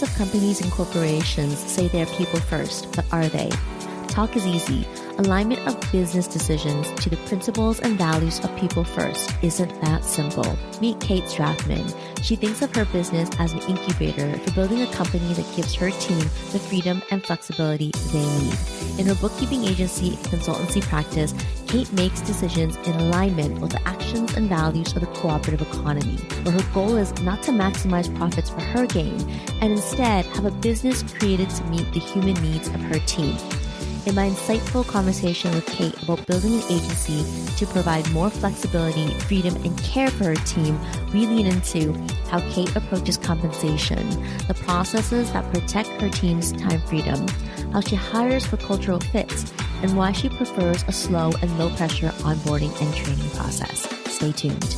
Lots of companies and corporations say they're people first, but are they? Talk is easy. Alignment of business decisions to the principles and values of people first isn't that simple. Meet Kate Strathmann. She thinks of her business as an incubator for building a company that gives her team the freedom and flexibility they need. In her bookkeeping agency and consultancy practice, Kate makes decisions in alignment with the actions and values of the cooperative economy, where her goal is not to maximize profits for her gain, and instead have a business created to meet the human needs of her team. In my insightful conversation with Kate about building an agency to provide more flexibility, freedom, and care for her team, we lean into how Kate approaches compensation, the processes that protect her team's time freedom, how she hires for cultural fits, and why she prefers a slow and low-pressure onboarding and training process. Stay tuned.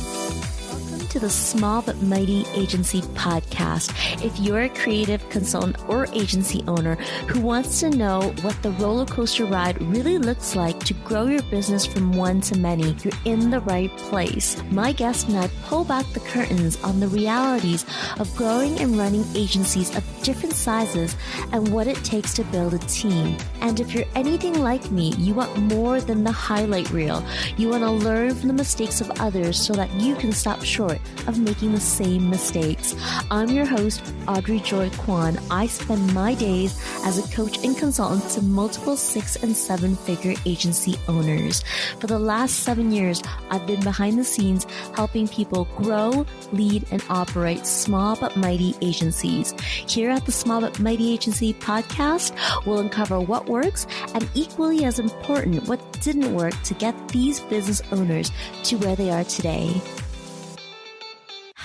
To the Small But Mighty Agency podcast. If you're a creative consultant or agency owner who wants to know what the roller coaster ride really looks like to grow your business from one to many, you're in the right place. My guest and I pull back the curtains on the realities of growing and running agencies of different sizes and what it takes to build a team. And if you're anything like me, you want more than the highlight reel. You want to learn from the mistakes of others so that you can stop short of making the same mistakes. I'm your host, Audrey Joy Kwan. I spend my days as a coach and consultant to multiple 6- and 7-figure agency owners. For the last 7 years, I've been behind the scenes helping people grow, lead, and operate small but mighty agencies. Here at the Small But Mighty Agency podcast, we'll uncover what works and, equally as important, what didn't work to get these business owners to where they are today.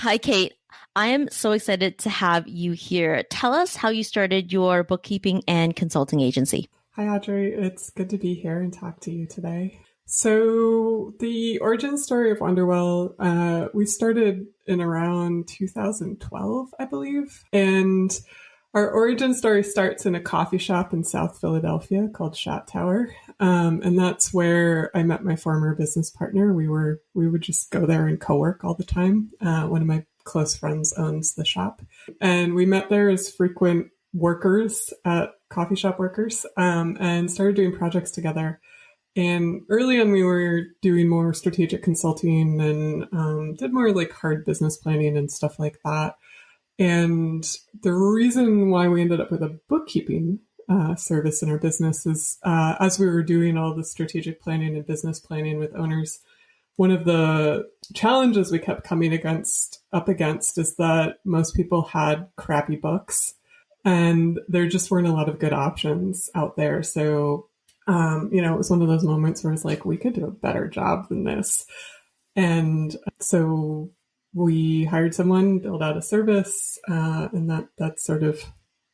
Hi, Kate. I am so excited to have you here. Tell us how you started your bookkeeping and consulting agency. Hi, Audrey. It's good to be here and talk to you today. So the origin story of Wonderwell, we started in around 2012, I believe. And our origin story starts in a coffee shop in South Philadelphia called Shot Tower. And that's where I met my former business partner. We would just go there and co-work all the time. One of my close friends owns the shop. And we met there as frequent workers, coffee shop workers, and started doing projects together. And early on, we were doing more strategic consulting and did more like hard business planning and stuff like that. And the reason why we ended up with a bookkeeping service in our business is as we were doing all the strategic planning and business planning with owners, one of the challenges we kept coming up against is that most people had crappy books and there just weren't a lot of good options out there. So, it was one of those moments where it's like, we could do a better job than this. And so we hired someone, built out a service, and that's sort of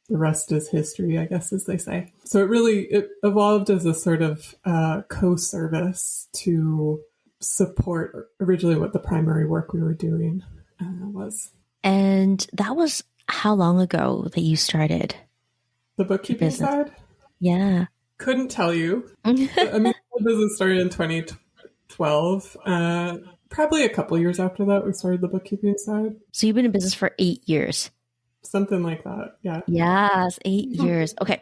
the rest is history, I guess, as they say. So it evolved as a sort of co-service to support originally what the primary work we were doing was. And that was how long ago that you started? The bookkeeping side? Yeah. Couldn't tell you. I mean, the business started in 2012. Probably a couple years after that, we started the bookkeeping side. So you've been in business for 8 years. Something like that. Yeah. Yes, 8 years. Okay.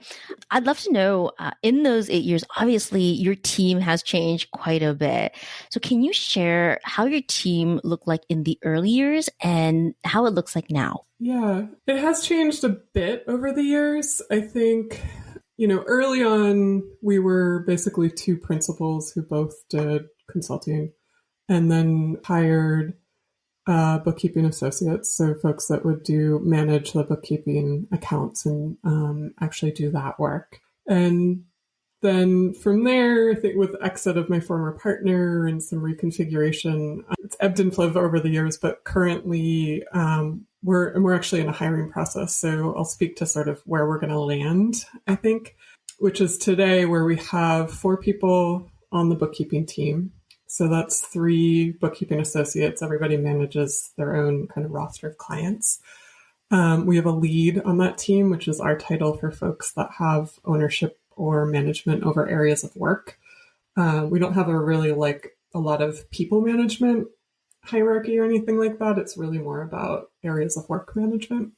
I'd love to know, in those 8 years, obviously your team has changed quite a bit. So can you share how your team looked like in the early years and how it looks like now? Yeah, it has changed a bit over the years. I think, early on, we were basically two principals who both did consulting and then hired bookkeeping associates, so folks that would manage the bookkeeping accounts and actually do that work. And then from there, I think with the exit of my former partner and some reconfiguration, it's ebbed and flowed over the years, but currently we're actually in a hiring process. So I'll speak to sort of where we're going to land, I think, which is today where we have 4 people on the bookkeeping team. So that's 3 bookkeeping associates. Everybody manages their own kind of roster of clients. We have a lead on that team, which is our title for folks that have ownership or management over areas of work. We don't have a lot of people management hierarchy or anything like that. It's really more about areas of work management.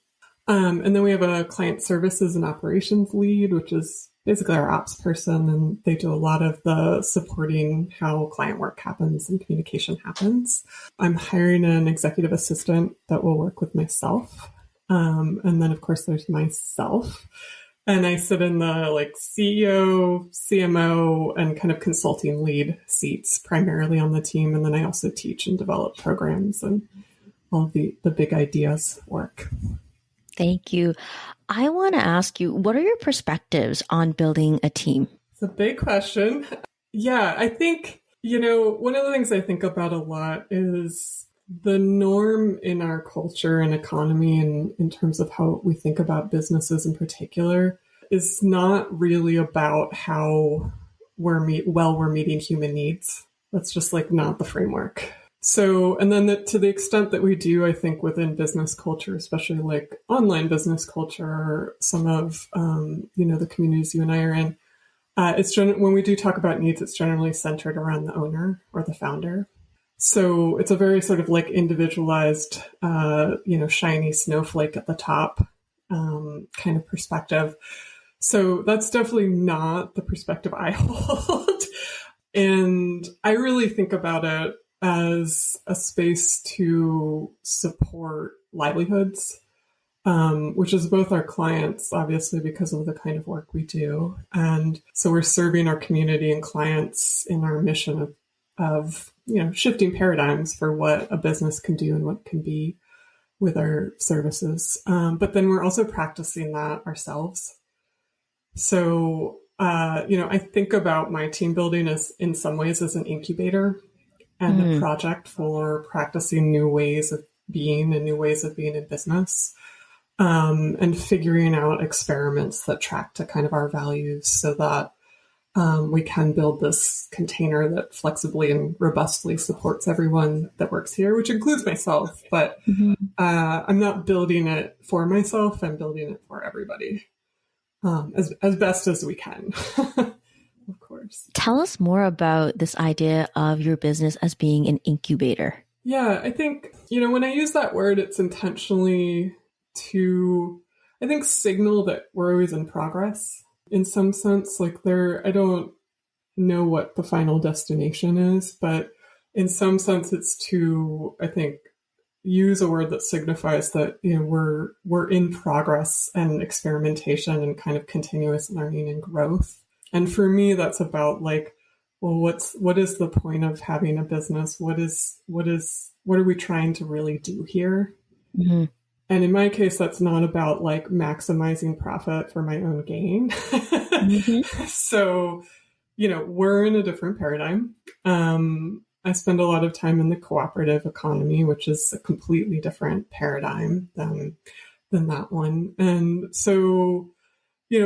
And then we have a client services and operations lead, which is basically our ops person. And they do a lot of the supporting how client work happens and communication happens. I'm hiring an executive assistant that will work with myself. And then, of course, there's myself. And I sit in the CEO, CMO, and kind of consulting lead seats primarily on the team. And then I also teach and develop programs and all the big ideas work. Thank you. I want to ask you, what are your perspectives on building a team? It's a big question. Yeah, I think, one of the things I think about a lot is the norm in our culture and economy, and in terms of how we think about businesses in particular, is not really about how we're meeting human needs. That's just not the framework. So, and then to the extent that we do, I think within business culture, especially online business culture, or some of the communities you and I are in, when we do talk about needs, it's generally centered around the owner or the founder. So it's a very sort of individualized, shiny snowflake at the top kind of perspective. So that's definitely not the perspective I hold. And I really think about it as a space to support livelihoods, which is both our clients, obviously, because of the kind of work we do. And so we're serving our community and clients in our mission of shifting paradigms for what a business can do and what can be with our services. But then we're also practicing that ourselves. So, I think about my team building as in some ways as an incubator and a project for practicing new ways of being and new ways of being in business, and figuring out experiments that track to kind of our values so that we can build this container that flexibly and robustly supports everyone that works here, which includes myself. But I'm not building it for myself. I'm building it for everybody, as best as we can. Of course. Tell us more about this idea of your business as being an incubator. Yeah, I think, when I use that word, it's intentionally to, I think, signal that we're always in progress in some sense. I don't know what the final destination is, but in some sense it's to, I think, use a word that signifies that, we're in progress and experimentation and kind of continuous learning and growth. And for me, that's about well, what is the point of having a business? What are we trying to really do here? Mm-hmm. And in my case, that's not about maximizing profit for my own gain. Mm-hmm. So, we're in a different paradigm. I spend a lot of time in the cooperative economy, which is a completely different paradigm than that one. And so,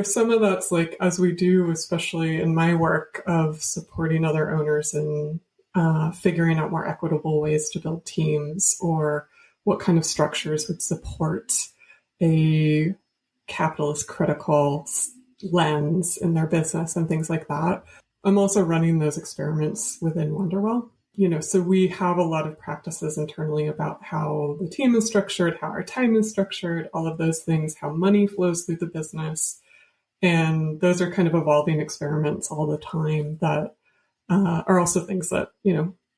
some of that's as we do, especially in my work of supporting other owners and figuring out more equitable ways to build teams, or what kind of structures would support a capitalist critical lens in their business and things like that. I'm also running those experiments within Wonderwell. So we have a lot of practices internally about how the team is structured, how our time is structured, all of those things, how money flows through the business. And those are kind of evolving experiments all the time that are also things that,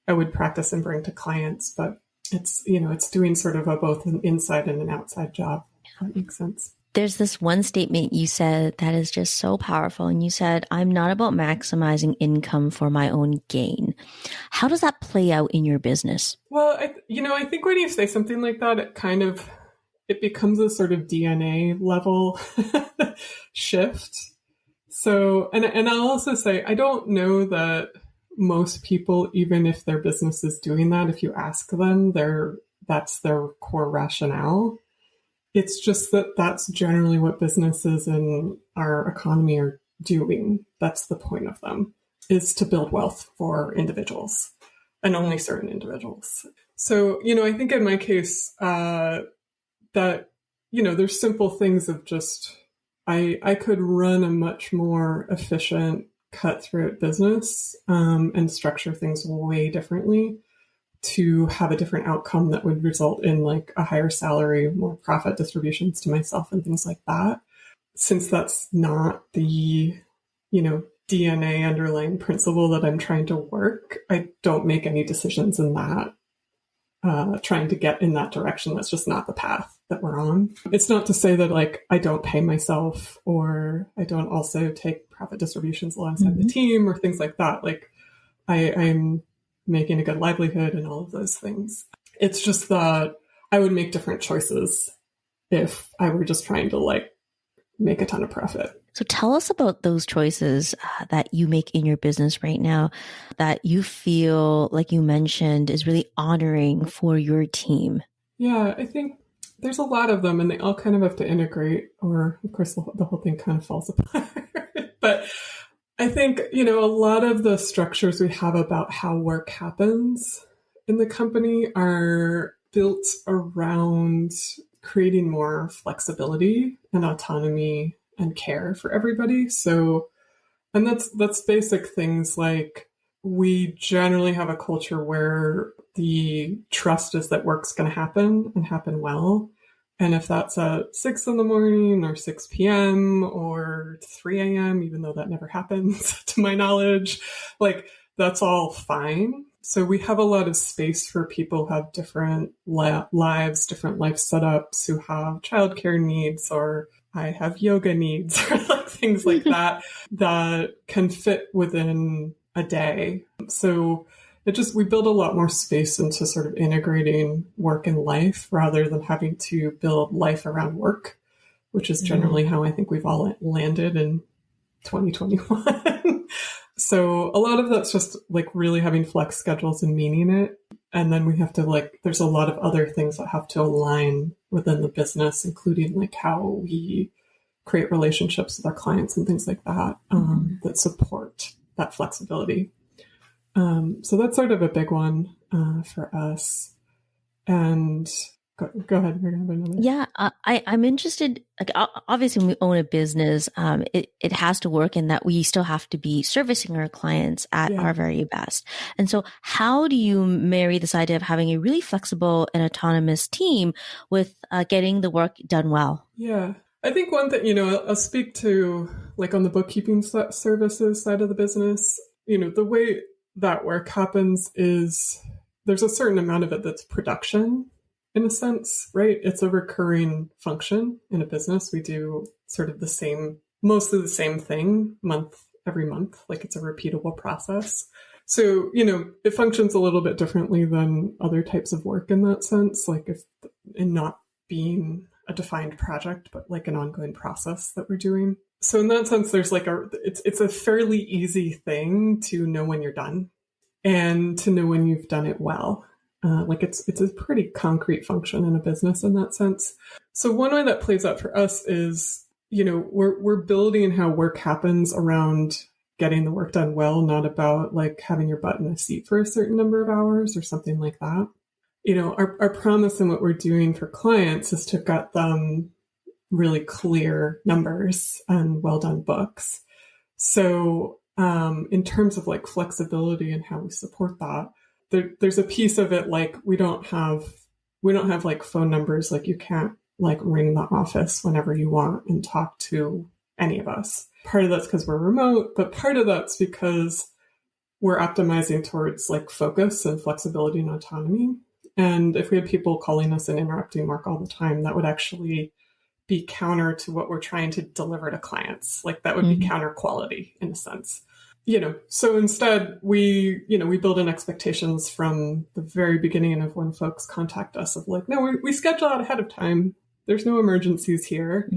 I would practice and bring to clients, but it's doing sort of both an inside and an outside job. If that makes sense. There's this one statement you said that is just so powerful. And you said, I'm not about maximizing income for my own gain. How does that play out in your business? Well, I think when you say something like that, it becomes a sort of DNA level shift. So, and I'll also say, I don't know that most people, even if their business is doing that, if you ask them, that's their core rationale. It's just that that's generally what businesses in our economy are doing. That's the point of them, is to build wealth for individuals and only certain individuals. So, I think in my case, that, there's simple things of just, I could run a much more efficient, cutthroat business and structure things way differently. to have a different outcome that would result in like a higher salary, more profit distributions to myself and things like that. Since that's not the, DNA underlying principle that I'm trying to work, I don't make any decisions in that, trying to get in that direction. That's just not the path that we're on. It's not to say that like I don't pay myself or I don't also take profit distributions alongside the team or things like that. Like I'm making a good livelihood and all of those things. It's just that I would make different choices if I were just trying to like make a ton of profit. So tell us about those choices that you make in your business right now that you feel, like you mentioned, is really honoring for your team. Yeah, I think there's a lot of them and they all kind of have to integrate, or of course the whole thing kind of falls apart. But I think, a lot of the structures we have about how work happens in the company are built around creating more flexibility and autonomy and care for everybody. So, and that's basic things like we generally have a culture where the trust is that work's going to happen and happen well. And if that's at 6 a.m. or 6 p.m. or 3 a.m., even though that never happens to my knowledge, like that's all fine. So we have a lot of space for people who have different lives, different life setups, who have childcare needs, or I have yoga needs, or like things like that, that can fit within a day. So we build a lot more space into sort of integrating work and life rather than having to build life around work, which is generally how I think we've all landed in 2021. So a lot of that's just like really having flex schedules and meaning it. And then we have to there's a lot of other things that have to align within the business, including like how we create relationships with our clients and things like that, that support that flexibility. So that's sort of a big one for us. And go ahead. We're gonna have another. Yeah, I'm interested. Like, obviously, when we own a business, it has to work, and that we still have to be servicing our clients at our very best. And so, how do you marry this idea of having a really flexible and autonomous team with getting the work done well? Yeah, I think one thing, I'll speak to like on the bookkeeping services side of the business. The way that work happens is there's a certain amount of it that's production. In a sense, right? It's a recurring function in a business. We do sort of mostly the same thing every month. Like it's a repeatable process. So, it functions a little bit differently than other types of work in that sense, like in not being a defined project, but like an ongoing process that we're doing. So in that sense, there's it's a fairly easy thing to know when you're done and to know when you've done it well. It's a pretty concrete function in a business in that sense. So one way that plays out for us is, we're building how work happens around getting the work done well, not about like having your butt in a seat for a certain number of hours or something like that. Our promise and what we're doing for clients is to get them really clear numbers and well done books. So in terms of like flexibility and how we support that, there's a piece of it like we don't have like phone numbers, like you can't like ring the office whenever you want and talk to any of us. Part of that's because we're remote, but part of that's because we're optimizing towards like focus and flexibility and autonomy. And if we had people calling us and interrupting work all the time, that would actually be counter to what we're trying to deliver to clients. Like that would be counter quality in a sense. So instead we build in expectations from the very beginning of when folks contact us of like, no, we schedule out ahead of time. There's no emergencies here.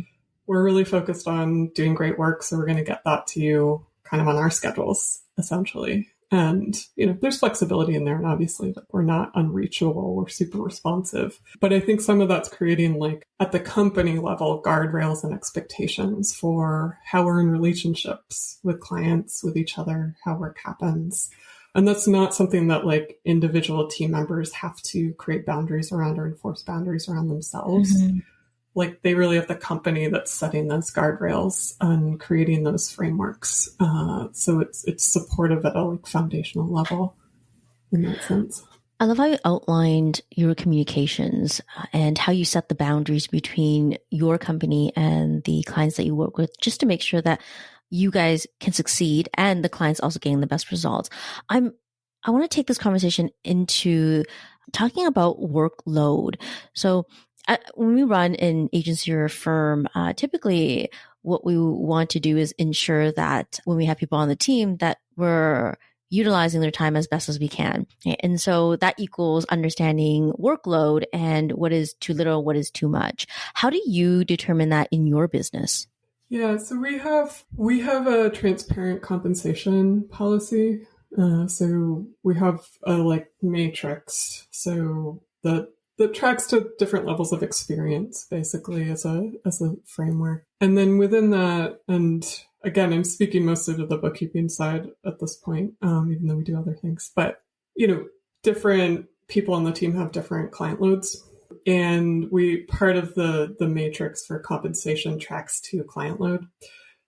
We're really focused on doing great work. So we're going to get that to you kind of on our schedules, essentially. And, there's flexibility in there. And obviously we're not unreachable. We're super responsive. But I think some of that's creating like at the company level, guardrails and expectations for how we're in relationships with clients, with each other, how work happens. And that's not something that like individual team members have to create boundaries around or enforce boundaries around themselves. Like they really have the company that's setting those guardrails and creating those frameworks. So it's supportive at a like foundational level in that sense. I love how you outlined your communications and how you set the boundaries between your company and the clients that you work with, just to make sure that you guys can succeed and the clients also getting the best results. I want to take this conversation into talking about workload. So when we run an agency or a firm, typically what we want to do is ensure that when we have people on the team that we're utilizing their time as best as we can. And so that equals understanding workload and what is too little, what is too much. How do you determine that in your business? Yeah, so we have a transparent compensation policy. So we have a matrix. So that tracks to different levels of experience, basically, as a framework. And then within that, and again, I'm speaking mostly to the bookkeeping side at this point, even though we do other things. But different people on the team have different client loads. And part of the matrix for compensation tracks to client load.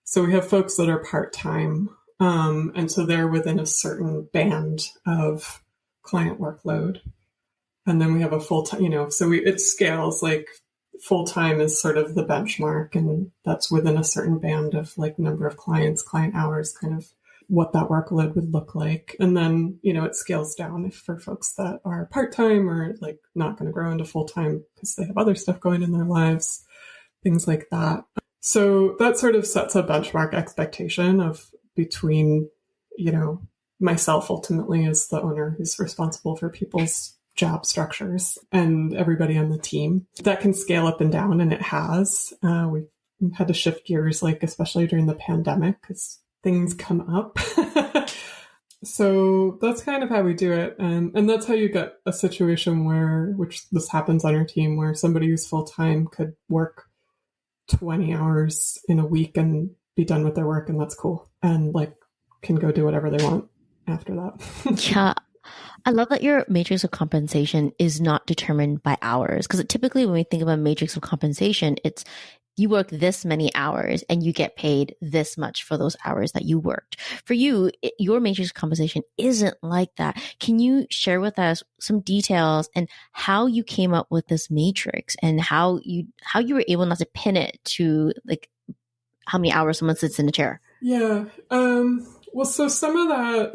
So we have folks that are part-time, and so they're within a certain band of client workload. And then we have a full-time, so it scales, like full-time is sort of the benchmark, and that's within a certain band of like number of clients, client hours, kind of what that workload would look like. And then, it scales down for folks that are part-time or like not going to grow into full-time because they have other stuff going in their lives, things like that. So that sort of sets a benchmark expectation of between, myself ultimately as the owner who's responsible for people's job structures and everybody on the team. That can scale up and down, and it has. We've had to shift gears, especially during the pandemic, because things come up. So that's kind of how we do it. And that's how you get a situation which this happens on our team, where somebody who's full-time could work 20 hours in a week and be done with their work, and that's cool. And can go do whatever they want after that. Yeah. I love that your matrix of compensation is not determined by hours, because typically when we think about matrix of compensation, it's you work this many hours and you get paid this much for those hours that you worked. For you, your matrix of compensation isn't like that. Can you share with us some details and how you came up with this matrix and how you were able not to pin it to how many hours someone sits in a chair? Yeah. Well, so some of that,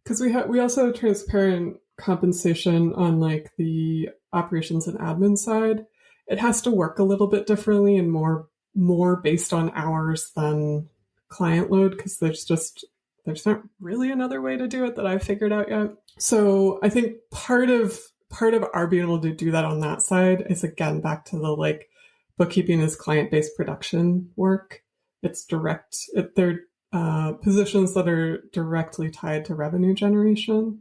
because we also have transparent compensation on the operations and admin side. It has to work a little bit differently and more based on hours than client load, because there's not really another way to do it that I've figured out yet. So I think part of our being able to do that on that side is, again, back to the bookkeeping is client-based production work. It's direct. They're positions that are directly tied to revenue generation.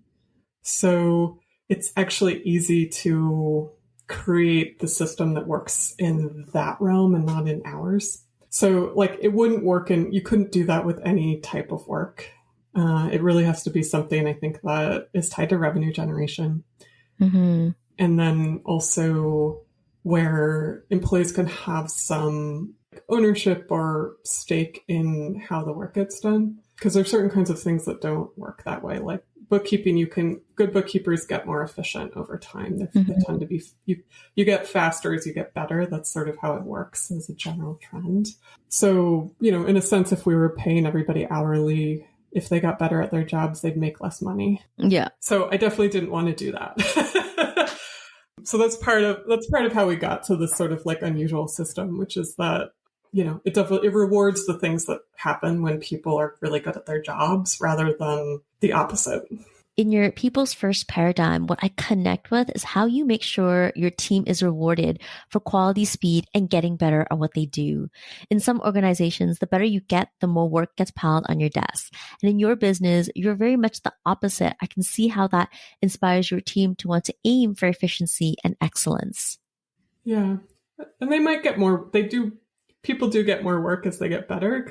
So it's actually easy to create the system that works in that realm and not in ours. So it wouldn't work, and you couldn't do that with any type of work. It really has to be something, I think, that is tied to revenue generation. Mm-hmm. And then also where employees can have some ownership or stake in how the work gets done. Because there's certain kinds of things that don't work that way. Like bookkeeping, good bookkeepers get more efficient over time. They tend to be, you get faster as you get better. That's sort of how it works as a general trend. So, in a sense, if we were paying everybody hourly, if they got better at their jobs, they'd make less money. Yeah. So I definitely didn't want to do that. So that's part of how we got to this sort of unusual system, which is that, it rewards the things that happen when people are really good at their jobs rather than the opposite. In your people's first paradigm, what I connect with is how you make sure your team is rewarded for quality, speed, and getting better at what they do. In some organizations, the better you get, the more work gets piled on your desk. And in your business, you're very much the opposite. I can see how that inspires your team to want to aim for efficiency and excellence. Yeah. And they might get more, people do get more work as they get better,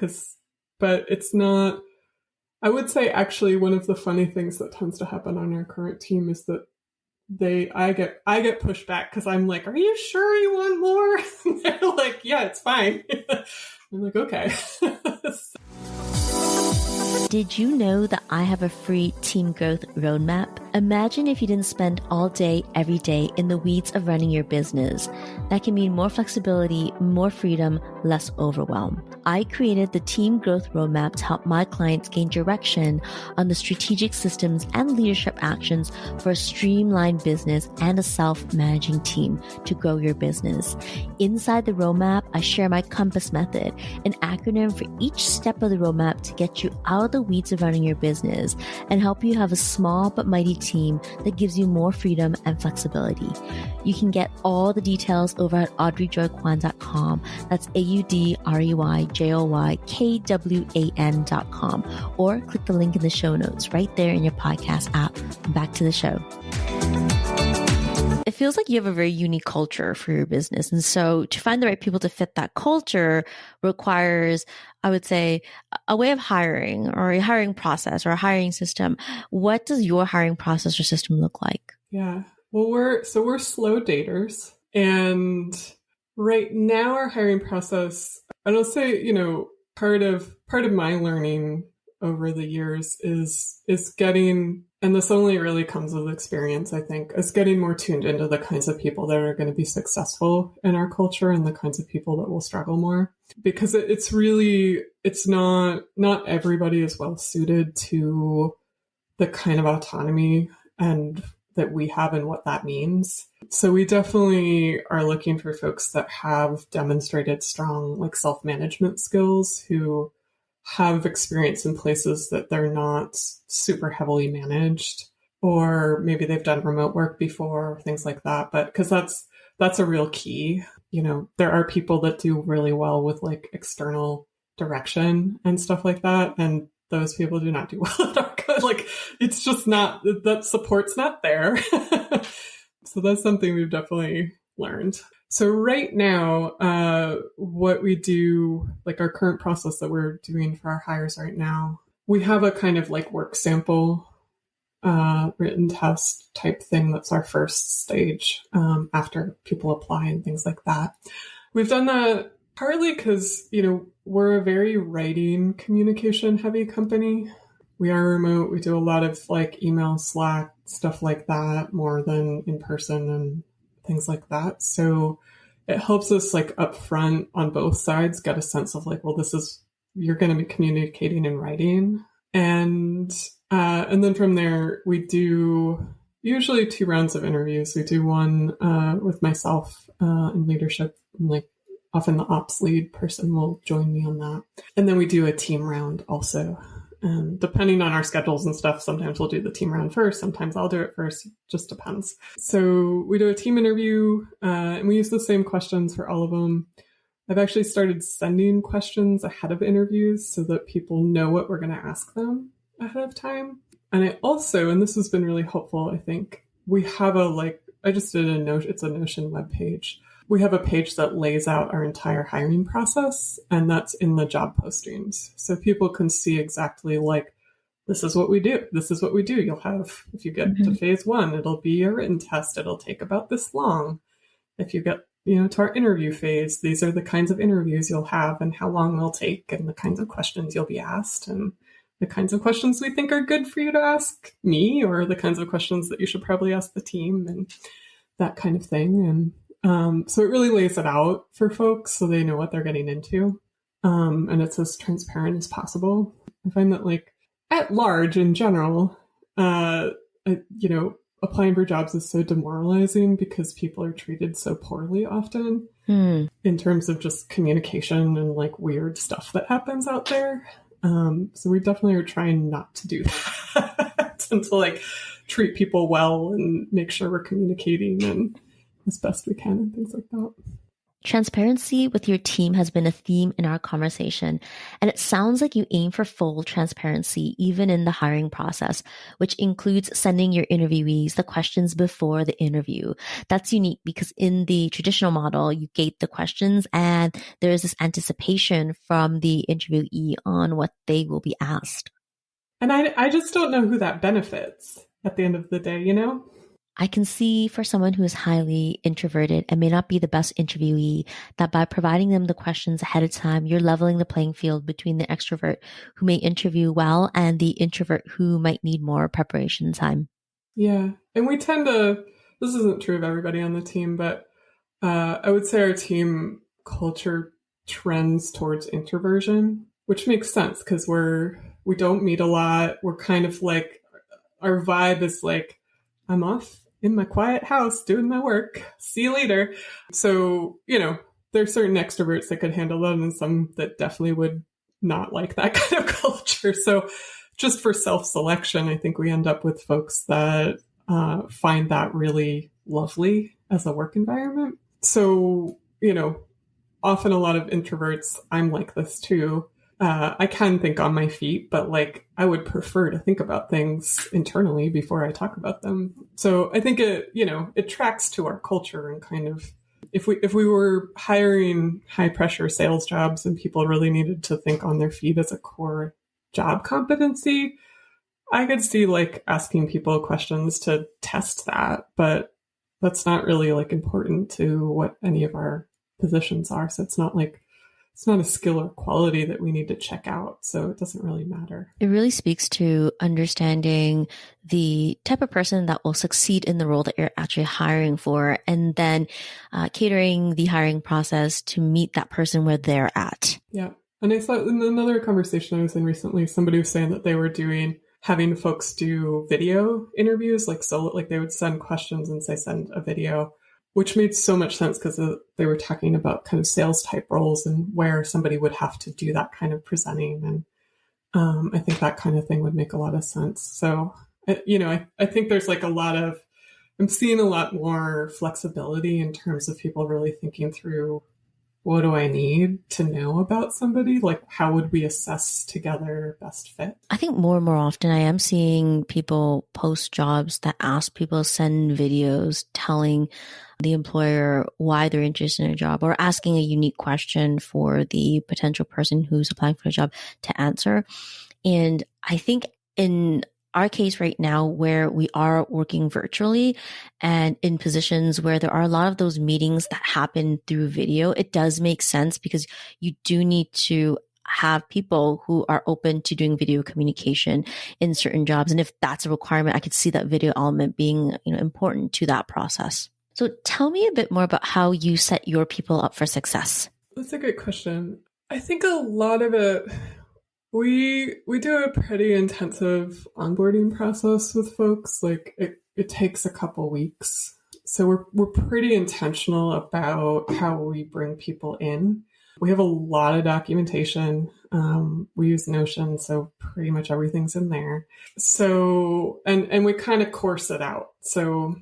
but it's not, I would say actually one of the funny things that tends to happen on our current team is that I get pushed back because I'm like, are you sure you want more? And they're like, yeah, it's fine. I'm like, okay. Did you know that I have a free team growth roadmap? Imagine if you didn't spend all day, every day in the weeds of running your business. That can mean more flexibility, more freedom, less overwhelm. I created the Team Growth Roadmap to help my clients gain direction on the strategic systems and leadership actions for a streamlined business and a self-managing team to grow your business. Inside the roadmap, I share my compass method, an acronym for each step of the roadmap to get you out of the weeds of running your business and help you have a small but mighty team that gives you more freedom and flexibility. You can get all the details over at audreyjoykwan.com. That's AudreyJoykwan.com, or click the link in the show notes right there in your podcast app. Back to the show. It feels like you have a very unique culture for your business. And so to find the right people to fit that culture requires, I would say, a way of hiring or a hiring process or a hiring system. What does your hiring process or system look like? Yeah. Well, we're slow daters. And right now our hiring process, and I'll say, part of my learning over the years is getting, and this only really comes with experience, I think, is getting more tuned into the kinds of people that are going to be successful in our culture and the kinds of people that will struggle more. Because it's not everybody is well suited to the kind of autonomy and that we have and what that means. So we definitely are looking for folks that have demonstrated strong self-management skills, who have experience in places that they're not super heavily managed, or maybe they've done remote work before, things like that. But because that's a real key. There are people that do really well with external direction and stuff like that. And those people do not do well at our code. It's just not, that support's not there. So that's something we've definitely learned. So right now, what we do, our current process that we're doing for our hires right now, we have a kind of work sample, written test type thing. That's our first stage, after people apply and things like that. We've done that partly because, we're a very writing communication heavy company. We are remote. We do a lot of email, Slack, stuff like that, more than in person and things like that. So it helps us up front on both sides get a sense of you're going to be communicating in writing. And then from there, we do usually 2 rounds of interviews. We do one with myself in leadership, and often the ops lead person will join me on that. And then we do a team round also. Depending on our schedules and stuff, sometimes we'll do the team round first. Sometimes I'll do it first. Just depends. So we do a team interview, and we use the same questions for all of them. I've actually started sending questions ahead of interviews so that people know what we're going to ask them ahead of time. And I also, and this has been really helpful, I think, we have I just did it's a Notion webpage. We have a page that lays out our entire hiring process, and that's in the job postings. So people can see exactly this is what we do. This is what we do. You'll have, if you get to phase 1, it'll be a written test. It'll take about this long. If you get, to our interview phase, these are the kinds of interviews you'll have and how long they'll take and the kinds of questions you'll be asked and the kinds of questions we think are good for you to ask me, or the kinds of questions that you should probably ask the team and that kind of thing. And so it really lays it out for folks so they know what they're getting into. And it's as transparent as possible. I find that at large in general, applying for jobs is so demoralizing because people are treated so poorly often in terms of just communication and weird stuff that happens out there. So we definitely are trying not to do that and to treat people well and make sure we're communicating and as best we can and things like that. Transparency with your team has been a theme in our conversation, and it sounds like you aim for full transparency even in the hiring process, which includes sending your interviewees the questions before the interview. That's unique because in the traditional model, you gate the questions and there is this anticipation from the interviewee on what they will be asked. And I just don't know who that benefits at the end of the day, I can see for someone who is highly introverted and may not be the best interviewee that by providing them the questions ahead of time, you're leveling the playing field between the extrovert who may interview well and the introvert who might need more preparation time. Yeah. And we tend to, this isn't true of everybody on the team, but I would say our team culture trends towards introversion, which makes sense because we don't meet a lot. We're kind of like, our vibe is like, I'm off in my quiet house doing my work. See you later. So, there's certain extroverts that could handle that and some that definitely would not like that kind of culture. So just for self-selection, I think we end up with folks that find that really lovely as a work environment. So, often a lot of introverts, I'm like this too. I can think on my feet, but like I would prefer to think about things internally before I talk about them. So I think it tracks to our culture and kind of if we were hiring high pressure sales jobs and people really needed to think on their feet as a core job competency, I could see like asking people questions to test that, but that's not really like important to what any of our positions are. So it's not a skill or quality that we need to check out. So it doesn't really matter. It really speaks to understanding the type of person that will succeed in the role that you're actually hiring for, and then catering the hiring process to meet that person where they're at. Yeah. And I saw in another conversation I was in recently, somebody was saying that they were having folks do video interviews, like they would send questions and say, send a video, which made so much sense because they were talking about kind of sales type roles and where somebody would have to do that kind of presenting. And I think that kind of thing would make a lot of sense. So, I think there's like I'm seeing a lot more flexibility in terms of people really thinking through, what do I need to know about somebody? Like, how would we assess together best fit? I think more and more often I am seeing people post jobs that ask people to send videos telling the employer why they're interested in a job, or asking a unique question for the potential person who's applying for a job to answer. And I think in our case right now, where we are working virtually and in positions where there are a lot of those meetings that happen through video, it does make sense because you do need to have people who are open to doing video communication in certain jobs. And if that's a requirement, I could see that video element being, important to that process. So tell me a bit more about how you set your people up for success. That's a great question. I think a lot of it, we do a pretty intensive onboarding process with folks. Like it takes a couple weeks. So we're pretty intentional about how we bring people in. We have a lot of documentation. We use Notion, so pretty much everything's in there. So, and we kind of course it out. So,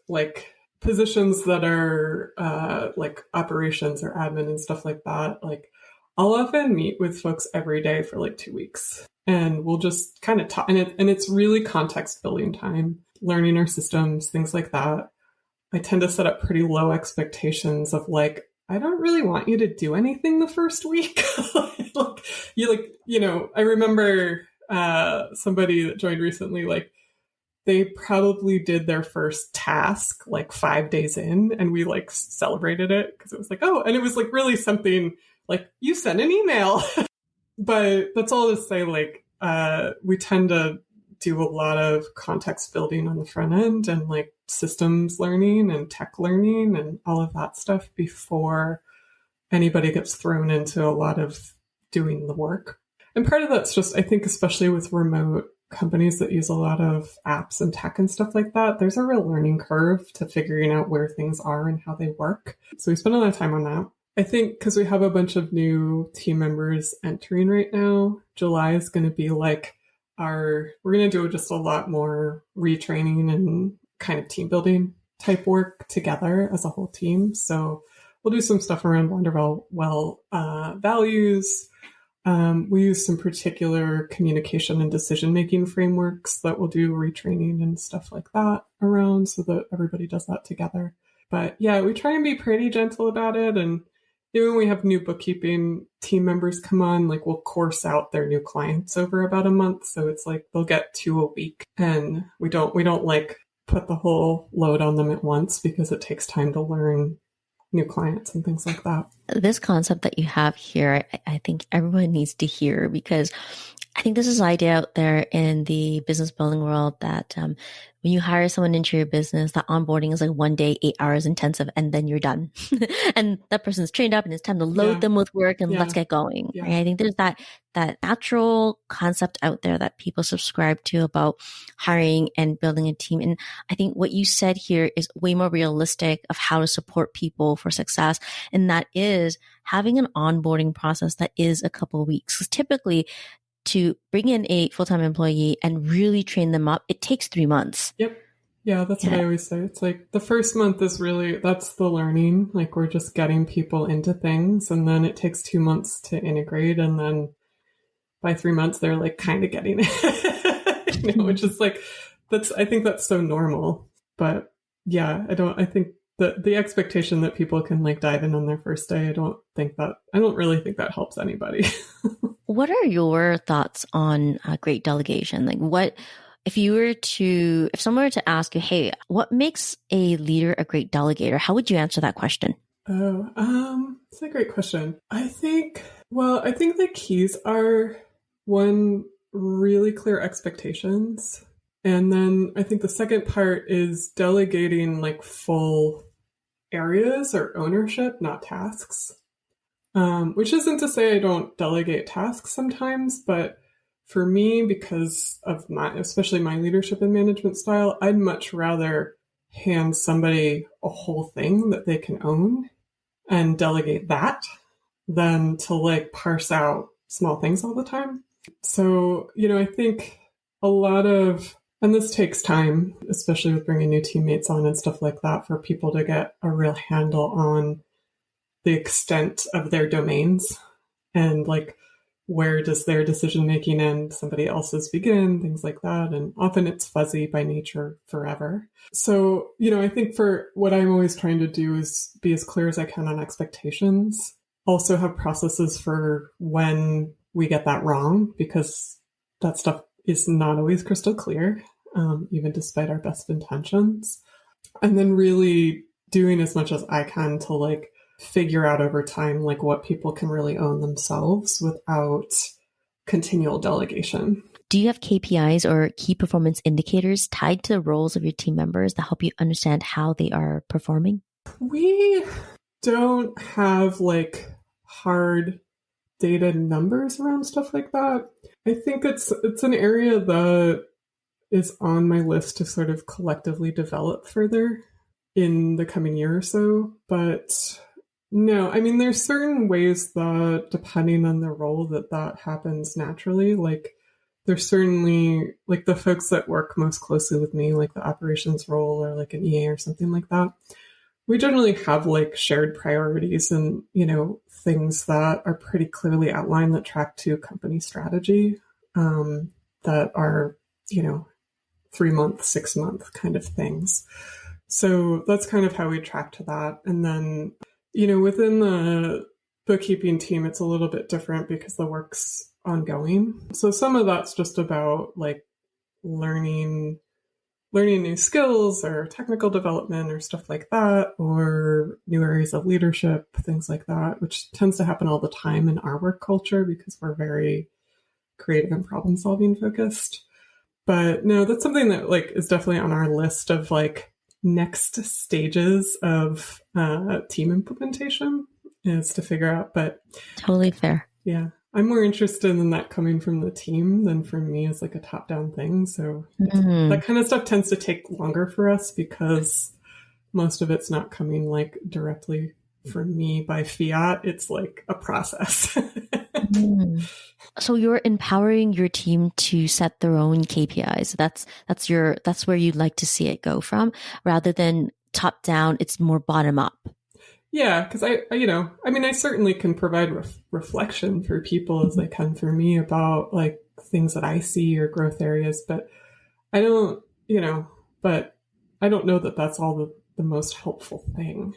like positions that are like operations or admin and stuff like that, like I'll often meet with folks every day for like 2 weeks, and we'll just kind of talk. And it's really context building time, learning our systems, things like that. I tend to set up pretty low expectations of like, I don't really want you to do anything the first week. I remember somebody that joined recently, like they probably did their first task like 5 days in, and we like celebrated it because it was like, oh, and it was like really something like you sent an email. But that's all to say, like, we tend to do a lot of context building on the front end and like systems learning and tech learning and all of that stuff before anybody gets thrown into a lot of doing the work. And part of that's just, I think, especially with remote companies that use a lot of apps and tech and stuff like that, there's a real learning curve to figuring out where things are and how they work. So we spend a lot of time on that. I think because we have a bunch of new team members entering right now, July is going to be like we're going to do just a lot more retraining and kind of team building type work together as a whole team. So we'll do some stuff around Wonderwell values. We use some particular communication and decision-making frameworks that we'll do retraining and stuff like that around so that everybody does that together. But yeah, we try and be pretty gentle about it. And even when we have new bookkeeping team members come on, like we'll course out their new clients over about a month. So it's like they'll get 2 a week, and we don't like put the whole load on them at once because it takes time to learn new clients and things like that. This concept that you have here, I think everyone needs to hear, because I think this is an idea out there in the business building world that when you hire someone into your business, that onboarding is like 1 day, 8 hours intensive, and then you're done. And that person's trained up and it's time to load Yeah. them with work and let's Yeah. get going. Yeah. Right? I think there's that natural concept out there that people subscribe to about hiring and building a team. And I think what you said here is way more realistic of how to support people for success. And that is having an onboarding process that is a couple of weeks. 'Cause typically, to bring in a full-time employee and really train them up, it takes 3 months. Yep. Yeah, that's what Yeah. I always say. It's like the first month is really, that's the learning. Like we're just getting people into things, and then it takes 2 months to integrate. And then by 3 months, they're like kind of getting it, which is like, I think that's so normal. But yeah, I think the expectation that people can like dive in on their first day, I don't really think that helps anybody. What are your thoughts on great delegation? Like if someone were to ask you, hey, what makes a leader a great delegator? How would you answer that question? It's a great question. I think the keys are, one, really clear expectations. And then I think the second part is delegating like full areas or ownership, not tasks. Which isn't to say I don't delegate tasks sometimes, but for me, because of especially my leadership and management style, I'd much rather hand somebody a whole thing that they can own and delegate that than to like parse out small things all the time. So, I think and this takes time, especially with bringing new teammates on and stuff like that, for people to get a real handle on the extent of their domains and like where does their decision making end, somebody else's begin, things like that. And often it's fuzzy by nature forever. So, I think for what I'm always trying to do is be as clear as I can on expectations. Also have processes for when we get that wrong, because that stuff is not always crystal clear, even despite our best intentions. And then really doing as much as I can to like figure out over time, like what people can really own themselves without continual delegation. Do you have KPIs or key performance indicators tied to the roles of your team members that help you understand how they are performing? We don't have like hard data numbers around stuff like that. I think it's an area that is on my list to sort of collectively develop further in the coming year or so. But no, I mean, there's certain ways that depending on the role that happens naturally. Like there's certainly like the folks that work most closely with me, like the operations role or like an EA or something like that. We generally have like shared priorities and, things that are pretty clearly outlined that track to company strategy, that are, 3-month, 6-month kind of things. So that's kind of how we track to that. And then, within the bookkeeping team, it's a little bit different because the work's ongoing. So some of that's just about like learning new skills or technical development or stuff like that, or new areas of leadership, things like that, which tends to happen all the time in our work culture because we're very creative and problem solving focused. But no, that's something that like is definitely on our list of like next stages of team implementation is to figure out. But Totally fair. Yeah, I'm more interested in that coming from the team than from me as like a top-down thing. So that kind of stuff tends to take longer for us because most of it's not coming like directly from me by fiat. It's like a process. So you're empowering your team to set their own KPIs. That's where you'd like to see it go from, rather than top down. It's more bottom up. Yeah, because I certainly can provide reflection for people as they can for me about like things that I see or growth areas, but I don't know that that's all the most helpful thing.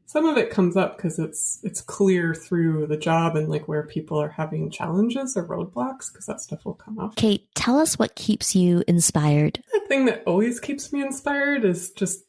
Some of it comes up because it's clear through the job and like where people are having challenges or roadblocks, because that stuff will come up. Kate, tell us what keeps you inspired. The thing that always keeps me inspired is just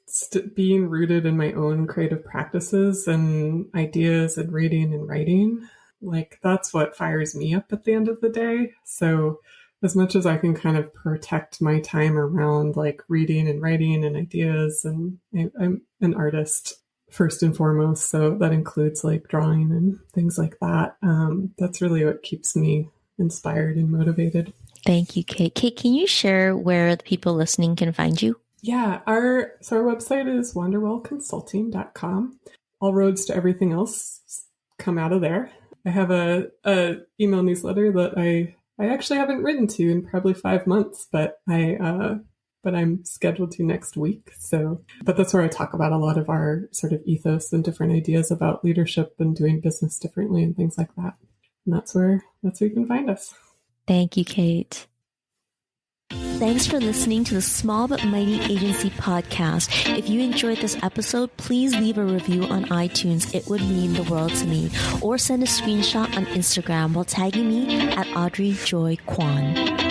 being rooted in my own creative practices and ideas and reading and writing. Like, that's what fires me up at the end of the day. So as much as I can kind of protect my time around like reading and writing and ideas, and I'm an artist first and foremost, so that includes like drawing and things like that. That's really what keeps me inspired and motivated. Thank you, Kate. Kate, can you share where the people listening can find you? Yeah, our website is wonderwellconsulting.com. All roads to everything else come out of there. I have a email newsletter that I actually haven't written to in probably 5 months, but I'm scheduled to next week. But that's where I talk about a lot of our sort of ethos and different ideas about leadership and doing business differently and things like that. And that's where you can find us. Thank you, Kate. Thanks for listening to the Small But Mighty Agency podcast. If you enjoyed this episode, please leave a review on iTunes. It would mean the world to me. Or send a screenshot on Instagram while tagging me at Audrey Joy Kwan.